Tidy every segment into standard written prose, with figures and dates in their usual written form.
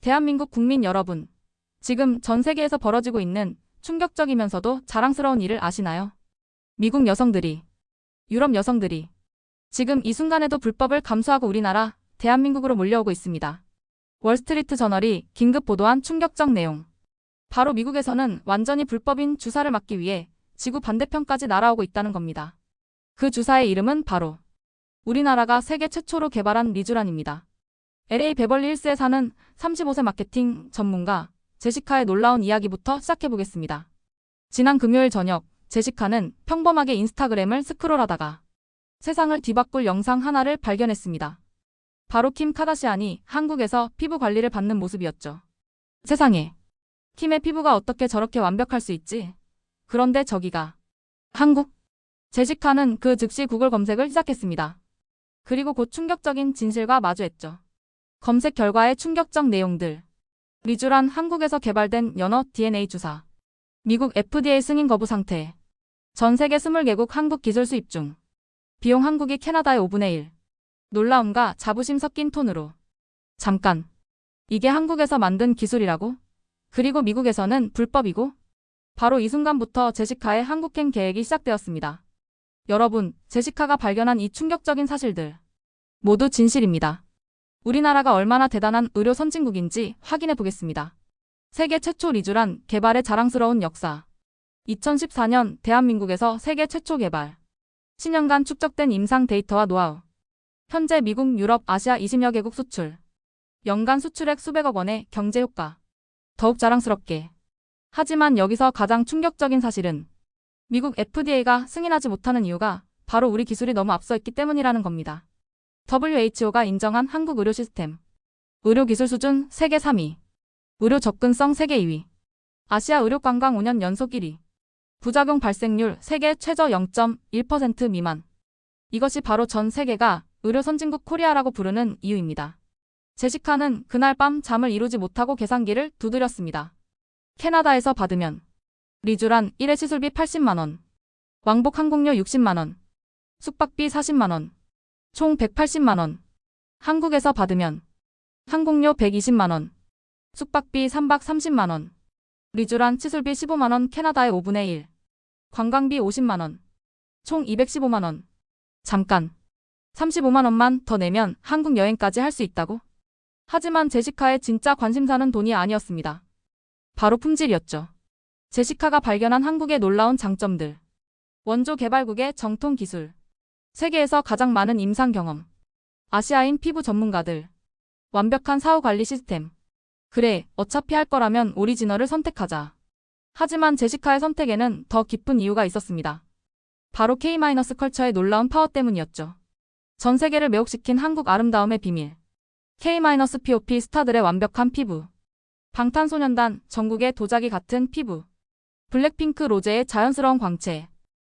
대한민국 국민 여러분, 지금 전 세계에서 벌어지고 있는 충격적이면서도 자랑스러운 일을 아시나요? 미국 여성들이, 유럽 여성들이 지금 이 순간에도 불법을 감수하고 우리나라, 대한민국으로 몰려오고 있습니다. 월스트리트 저널이 긴급 보도한 충격적 내용. 바로 미국에서는 완전히 불법인 주사를 막기 위해 지구 반대편까지 날아오고 있다는 겁니다. 그 주사의 이름은 바로 우리나라가 세계 최초로 개발한 리쥬란입니다. LA 베벌리 힐스에 사는 35세 마케팅 전문가 제시카의 놀라운 이야기부터 시작해보겠습니다. 지난 금요일 저녁, 제시카는 평범하게 인스타그램을 스크롤하다가 세상을 뒤바꿀 영상 하나를 발견했습니다. 바로 킴 카다시안이 한국에서 피부 관리를 받는 모습이었죠. 세상에, 킴의 피부가 어떻게 저렇게 완벽할 수 있지? 그런데 저기가 한국? 제시카는 그 즉시 구글 검색을 시작했습니다. 그리고 곧 충격적인 진실과 마주했죠. 검색 결과의 충격적 내용들. 리쥬란 한국에서 개발된 연어 DNA 주사. 미국 FDA 승인 거부 상태. 전 세계 20개국 한국 기술 수입 중. 비용 한국이 캐나다의 5분의 1. 놀라움과 자부심 섞인 톤으로. 잠깐. 이게 한국에서 만든 기술이라고? 그리고 미국에서는 불법이고? 바로 이 순간부터 제시카의 한국행 계획이 시작되었습니다. 여러분, 제시카가 발견한 이 충격적인 사실들. 모두 진실입니다. 우리나라가 얼마나 대단한 의료 선진국인지 확인해 보겠습니다. 세계 최초 리쥬란 개발의 자랑스러운 역사. 2014년 대한민국에서 세계 최초 개발. 10년간 축적된 임상 데이터와 노하우. 현재 미국, 유럽, 아시아 20여 개국 수출. 연간 수출액 수백억 원의 경제 효과. 더욱 자랑스럽게. 하지만 여기서 가장 충격적인 사실은 미국 FDA가 승인하지 못하는 이유가 바로 우리 기술이 너무 앞서 있기 때문이라는 겁니다. WHO가 인정한 한국 의료 시스템. 의료 기술 수준 세계 3위. 의료 접근성 세계 2위. 아시아 의료 관광 5년 연속 1위. 부작용 발생률 세계 최저 0.1% 미만. 이것이 바로 전 세계가 의료 선진국 코리아라고 부르는 이유입니다. 제시카는 그날 밤 잠을 이루지 못하고 계산기를 두드렸습니다. 캐나다에서 받으면 리쥬란 1회 시술비 80만 원. 왕복 항공료 60만 원. 숙박비 40만 원. 총 180만 원. 한국에서 받으면 항공료 120만 원. 숙박비 3박 30만 원. 리쥬란 시술비 15만 원. 캐나다의 5분의 1. 관광비 50만 원. 총 215만 원. 잠깐. 35만 원만 더 내면 한국 여행까지 할 수 있다고? 하지만 제시카의 진짜 관심사는 돈이 아니었습니다. 바로 품질이었죠. 제시카가 발견한 한국의 놀라운 장점들. 원조 개발국의 정통 기술. 세계에서 가장 많은 임상 경험. 아시아인 피부 전문가들. 완벽한 사후 관리 시스템. 그래, 어차피 할 거라면 오리지널을 선택하자. 하지만 제시카의 선택에는 더 깊은 이유가 있었습니다. 바로 K-컬처의 놀라운 파워 때문이었죠. 전 세계를 매혹시킨 한국 아름다움의 비밀. K-POP 스타들의 완벽한 피부. 방탄소년단, 정국의 도자기 같은 피부. 블랙핑크 로제의 자연스러운 광채.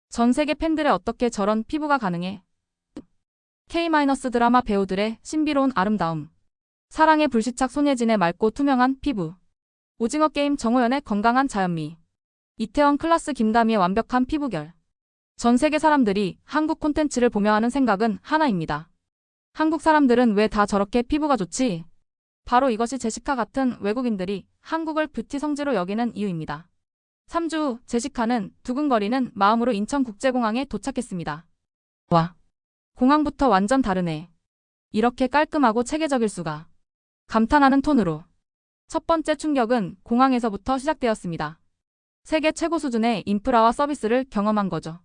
전 세계 팬들의 어떻게 저런 피부가 가능해? K- 드라마 배우들의 신비로운 아름다움. 사랑의 불시착 손예진의 맑고 투명한 피부. 오징어 게임 정호연의 건강한 자연미. 이태원 클라스 김다미의 완벽한 피부결. 전 세계 사람들이 한국 콘텐츠를 보며 하는 생각은 하나입니다. 한국 사람들은 왜 다 저렇게 피부가 좋지? 바로 이것이 제시카 같은 외국인들이 한국을 뷰티 성지로 여기는 이유입니다. 3주 후 제시카는 두근거리는 마음으로 인천국제공항에 도착했습니다. 와, 공항부터 완전 다르네. 이렇게 깔끔하고 체계적일 수가. 감탄하는 톤으로. 첫 번째 충격은 공항에서부터 시작되었습니다. 세계 최고 수준의 인프라와 서비스를 경험한 거죠.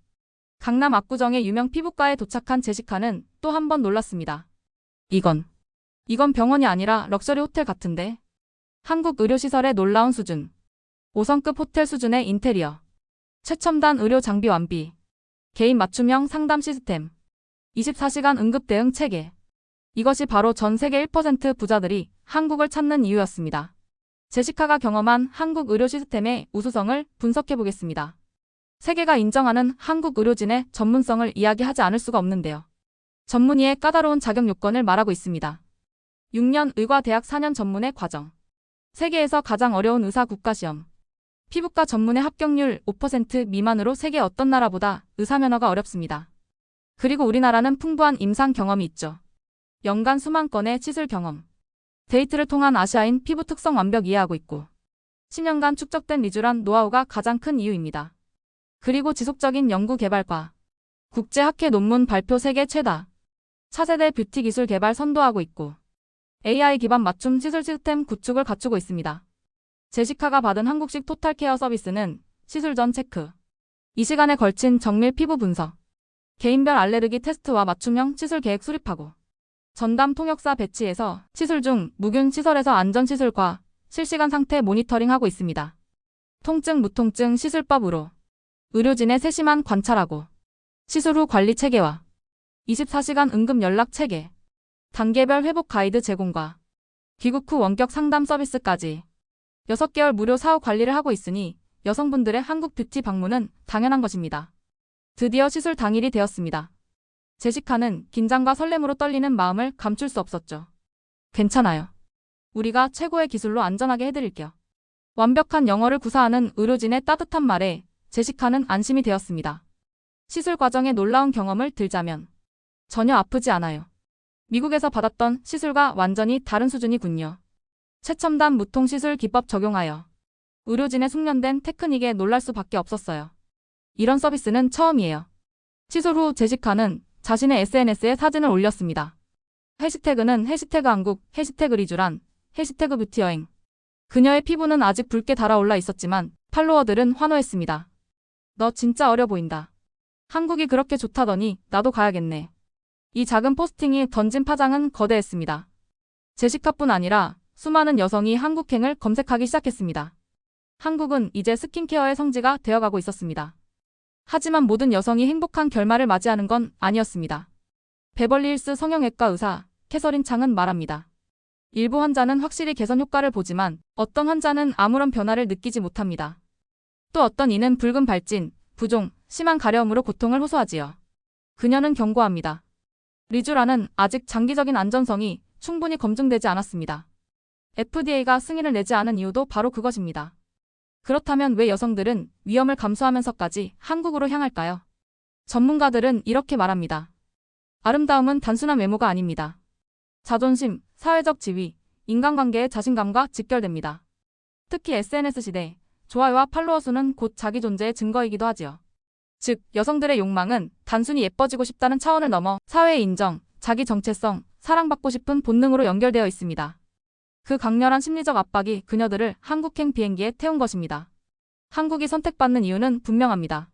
강남 압구정의 유명 피부과에 도착한 제시카는 또 한 번 놀랐습니다. 이건 병원이 아니라 럭셔리 호텔 같은데? 한국 의료시설의 놀라운 수준. 5성급 호텔 수준의 인테리어. 최첨단 의료 장비 완비. 개인 맞춤형 상담 시스템. 24시간 응급 대응 체계. 이것이 바로 전 세계 1% 부자들이 한국을 찾는 이유였습니다. 제시카가 경험한 한국 의료 시스템의 우수성을 분석해 보겠습니다. 세계가 인정하는 한국 의료진의 전문성을 이야기하지 않을 수가 없는데요. 전문의의 까다로운 자격 요건을 말하고 있습니다. 6년 의과대학 4년 전문의 과정. 세계에서 가장 어려운 의사 국가시험. 피부과 전문의 합격률 5% 미만으로 세계 어떤 나라보다 의사 면허가 어렵습니다. 그리고 우리나라는 풍부한 임상 경험이 있죠. 연간 수만 건의 시술 경험. 데이트를 통한 아시아인 피부 특성 완벽 이해하고 있고 10년간 축적된 리쥬란 노하우가 가장 큰 이유입니다. 그리고 지속적인 연구 개발과 국제학회 논문 발표 세계 최다 차세대 뷰티 기술 개발 선도하고 있고 AI 기반 맞춤 시술 시스템 구축을 갖추고 있습니다. 제시카가 받은 한국식 토탈 케어 서비스는 시술 전 체크, 2시간에 걸친 정밀 피부 분석, 개인별 알레르기 테스트와 맞춤형 시술 계획 수립하고 전담 통역사 배치해서 시술 중 무균 시설에서 안전 시술과 실시간 상태 모니터링하고 있습니다. 통증 무통증 시술법으로 의료진의 세심한 관찰하고 시술 후 관리 체계와 24시간 응급 연락 체계, 단계별 회복 가이드 제공과 귀국 후 원격 상담 서비스까지 6개월 무료 사후 관리를 하고 있으니 여성분들의 한국 뷰티 방문은 당연한 것입니다. 드디어 시술 당일이 되었습니다. 제시카는 긴장과 설렘으로 떨리는 마음을 감출 수 없었죠. 괜찮아요. 우리가 최고의 기술로 안전하게 해드릴게요. 완벽한 영어를 구사하는 의료진의 따뜻한 말에 제시카는 안심이 되었습니다. 시술 과정의 놀라운 경험을 들자면 전혀 아프지 않아요. 미국에서 받았던 시술과 완전히 다른 수준이군요. 최첨단 무통시술 기법 적용하여 의료진의 숙련된 테크닉에 놀랄 수밖에 없었어요. 이런 서비스는 처음이에요. 시술 후 제시카는 자신의 SNS에 사진을 올렸습니다. 해시태그는 해시태그 한국, 해시태그 리쥬란, 해시태그 뷰티 여행. 그녀의 피부는 아직 붉게 달아올라 있었지만 팔로워들은 환호했습니다. 너 진짜 어려 보인다. 한국이 그렇게 좋다더니 나도 가야겠네. 이 작은 포스팅이 던진 파장은 거대했습니다. 제시카뿐 아니라 수많은 여성이 한국행을 검색하기 시작했습니다. 한국은 이제 스킨케어의 성지가 되어가고 있었습니다. 하지만 모든 여성이 행복한 결말을 맞이하는 건 아니었습니다. 베벌리힐스 성형외과 의사 캐서린 창은 말합니다. 일부 환자는 확실히 개선 효과를 보지만 어떤 환자는 아무런 변화를 느끼지 못합니다. 또 어떤 이는 붉은 발진, 부종, 심한 가려움으로 고통을 호소하지요. 그녀는 경고합니다. 리쥬란은 아직 장기적인 안전성이 충분히 검증되지 않았습니다. FDA가 승인을 내지 않은 이유도 바로 그것입니다. 그렇다면 왜 여성들은 위험을 감수하면서까지 한국으로 향할까요? 전문가들은 이렇게 말합니다. 아름다움은 단순한 외모가 아닙니다. 자존심, 사회적 지위, 인간관계의 자신감과 직결됩니다. 특히 SNS 시대, 좋아요와 팔로워 수는 곧 자기 존재의 증거이기도 하지요. 즉, 여성들의 욕망은 단순히 예뻐지고 싶다는 차원을 넘어 사회의 인정, 자기 정체성, 사랑받고 싶은 본능으로 연결되어 있습니다. 그 강렬한 심리적 압박이 그녀들을 한국행 비행기에 태운 것입니다. 한국이 선택받는 이유는 분명합니다.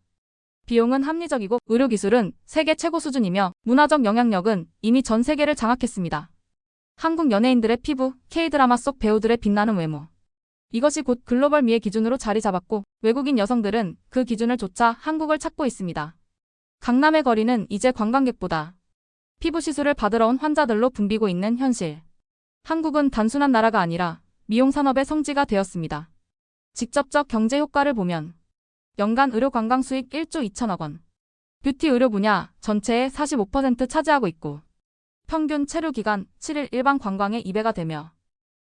비용은 합리적이고 의료기술은 세계 최고 수준이며 문화적 영향력은 이미 전 세계를 장악했습니다. 한국 연예인들의 피부, K드라마 속 배우들의 빛나는 외모. 이것이 곧 글로벌 미의 기준으로 자리 잡았고 외국인 여성들은 그 기준을 좇아 한국을 찾고 있습니다. 강남의 거리는 이제 관광객보다 피부 시술을 받으러 온 환자들로 붐비고 있는 현실. 한국은 단순한 나라가 아니라 미용 산업의 성지가 되었습니다. 직접적 경제 효과를 보면 연간 의료 관광 수익 1조 2천억 원. 뷰티 의료 분야 전체의 45% 차지하고 있고 평균 체류 기간 7일 일반 관광의 2배가 되며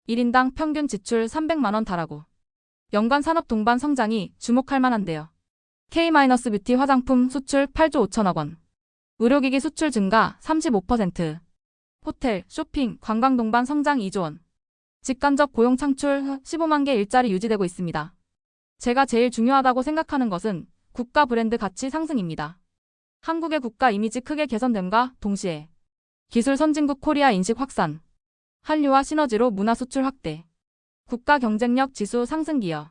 1인당 평균 지출 300만 원 달하고 연간 산업 동반 성장이 주목할 만한데요. K-뷰티 화장품 수출 8조 5천억 원. 의료기기 수출 증가 35%. 호텔, 쇼핑, 관광 동반 성장 2조 원. 직간접 고용 창출 15만 개 일자리 유지되고 있습니다. 제가 제일 중요하다고 생각하는 것은 국가 브랜드 가치 상승입니다. 한국의 국가 이미지 크게 개선됨과 동시에 기술 선진국 코리아 인식 확산, 한류와 시너지로 문화 수출 확대, 국가 경쟁력 지수 상승 기여.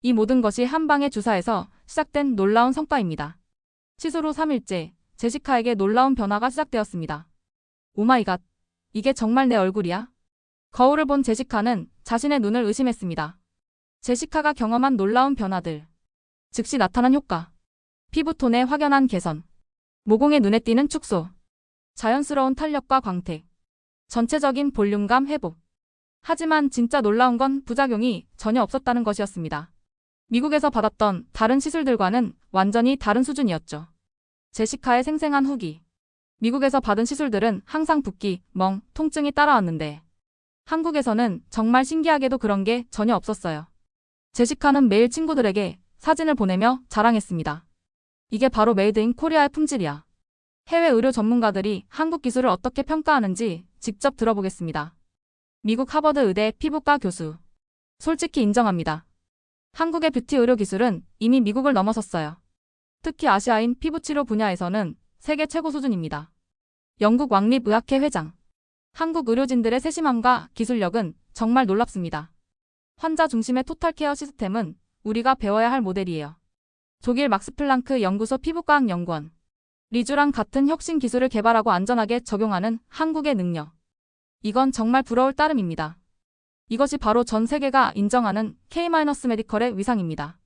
이 모든 것이 한 방에 주사해서 시작된 놀라운 성과입니다. 시술 후 3일째, 제시카에게 놀라운 변화가 시작되었습니다. 오마이갓, 이게 정말 내 얼굴이야? 거울을 본 제시카는 자신의 눈을 의심했습니다. 제시카가 경험한 놀라운 변화들. 즉시 나타난 효과. 피부톤의 확연한 개선. 모공의 눈에 띄는 축소. 자연스러운 탄력과 광택. 전체적인 볼륨감 회복. 하지만 진짜 놀라운 건 부작용이 전혀 없었다는 것이었습니다. 미국에서 받았던 다른 시술들과는 완전히 다른 수준이었죠. 제시카의 생생한 후기. 미국에서 받은 시술들은 항상 붓기, 멍, 통증이 따라왔는데 한국에서는 정말 신기하게도 그런 게 전혀 없었어요. 제시카는 매일 친구들에게 사진을 보내며 자랑했습니다. 이게 바로 메이드 인 코리아의 품질이야. 해외 의료 전문가들이 한국 기술을 어떻게 평가하는지 직접 들어보겠습니다. 미국 하버드 의대 피부과 교수. 솔직히 인정합니다. 한국의 뷰티 의료 기술은 이미 미국을 넘어섰어요. 특히 아시아인 피부치료 분야에서는 세계 최고 수준입니다. 영국 왕립의학회 회장. 한국 의료진들의 세심함과 기술력은 정말 놀랍습니다. 환자 중심의 토탈케어 시스템은 우리가 배워야 할 모델이에요. 독일 막스플랑크 연구소 피부과학 연구원. 리주랑 같은 혁신 기술을 개발하고 안전하게 적용하는 한국의 능력. 이건 정말 부러울 따름입니다. 이것이 바로 전 세계가 인정하는 K-메디컬의 위상입니다.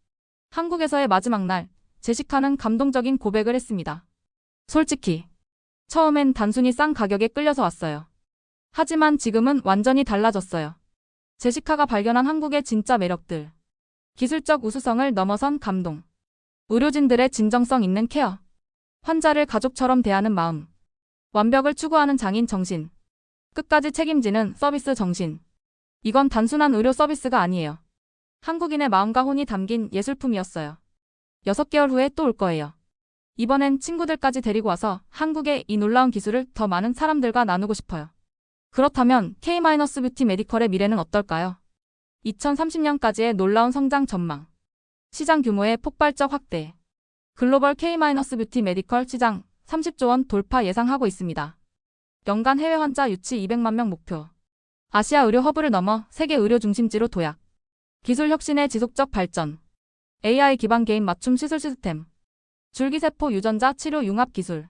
한국에서의 마지막 날, 제시카는 감동적인 고백을 했습니다. 솔직히, 처음엔 단순히 싼 가격에 끌려서 왔어요. 하지만 지금은 완전히 달라졌어요. 제시카가 발견한 한국의 진짜 매력들. 기술적 우수성을 넘어선 감동. 의료진들의 진정성 있는 케어. 환자를 가족처럼 대하는 마음. 완벽을 추구하는 장인 정신. 끝까지 책임지는 서비스 정신. 이건 단순한 의료 서비스가 아니에요. 한국인의 마음과 혼이 담긴 예술품이었어요. 6개월 후에 또 올 거예요. 이번엔 친구들까지 데리고 와서 한국의 이 놀라운 기술을 더 많은 사람들과 나누고 싶어요. 그렇다면 K-뷰티 메디컬의 미래는 어떨까요? 2030년까지의 놀라운 성장 전망. 시장 규모의 폭발적 확대. 글로벌 K-뷰티 메디컬 시장 30조 원 돌파 예상하고 있습니다. 연간 해외 환자 유치 200만 명 목표. 아시아 의료 허브를 넘어 세계 의료 중심지로 도약. 기술 혁신의 지속적 발전. AI 기반 개인 맞춤 시술 시스템. 줄기세포 유전자 치료 융합 기술.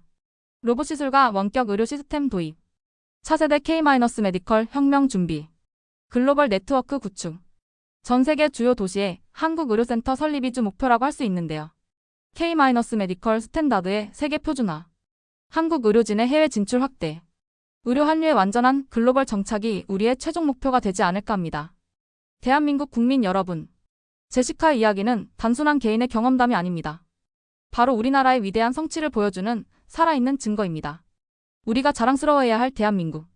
로봇 시술과 원격 의료 시스템 도입. 차세대 K-메디컬 혁명 준비. 글로벌 네트워크 구축. 전 세계 주요 도시에 한국 의료센터 설립이 주 목표라고 할 수 있는데요. K-메디컬 스탠다드의 세계 표준화. 한국 의료진의 해외 진출 확대. 의료 한류의 완전한 글로벌 정착이 우리의 최종 목표가 되지 않을까 합니다. 대한민국 국민 여러분. 제시카 이야기는 단순한 개인의 경험담이 아닙니다. 바로 우리나라의 위대한 성취를 보여주는 살아있는 증거입니다. 우리가 자랑스러워해야 할 대한민국.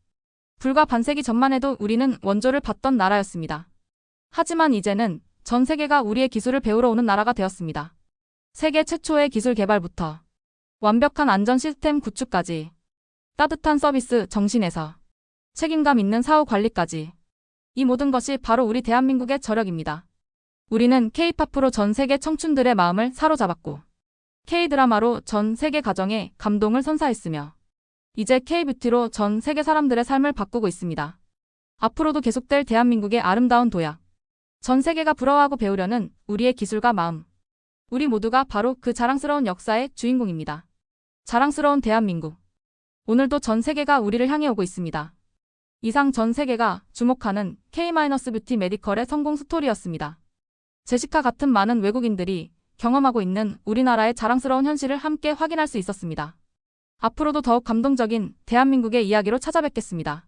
불과 반세기 전만 해도 우리는 원조를 받던 나라였습니다. 하지만 이제는 전 세계가 우리의 기술을 배우러 오는 나라가 되었습니다. 세계 최초의 기술 개발부터 완벽한 안전 시스템 구축까지 따뜻한 서비스 정신에서 책임감 있는 사후 관리까지 이 모든 것이 바로 우리 대한민국의 저력입니다. 우리는 K-팝으로 전 세계 청춘들의 마음을 사로잡았고 K-드라마로 전 세계 가정에 감동을 선사했으며 이제 K-뷰티로 전 세계 사람들의 삶을 바꾸고 있습니다. 앞으로도 계속될 대한민국의 아름다운 도약. 전 세계가 부러워하고 배우려는 우리의 기술과 마음. 우리 모두가 바로 그 자랑스러운 역사의 주인공입니다. 자랑스러운 대한민국. 오늘도 전 세계가 우리를 향해 오고 있습니다. 이상 전 세계가 주목하는 K-뷰티 메디컬의 성공 스토리였습니다. 제시카 같은 많은 외국인들이 경험하고 있는 우리나라의 자랑스러운 현실을 함께 확인할 수 있었습니다. 앞으로도 더욱 감동적인 대한민국의 이야기로 찾아뵙겠습니다.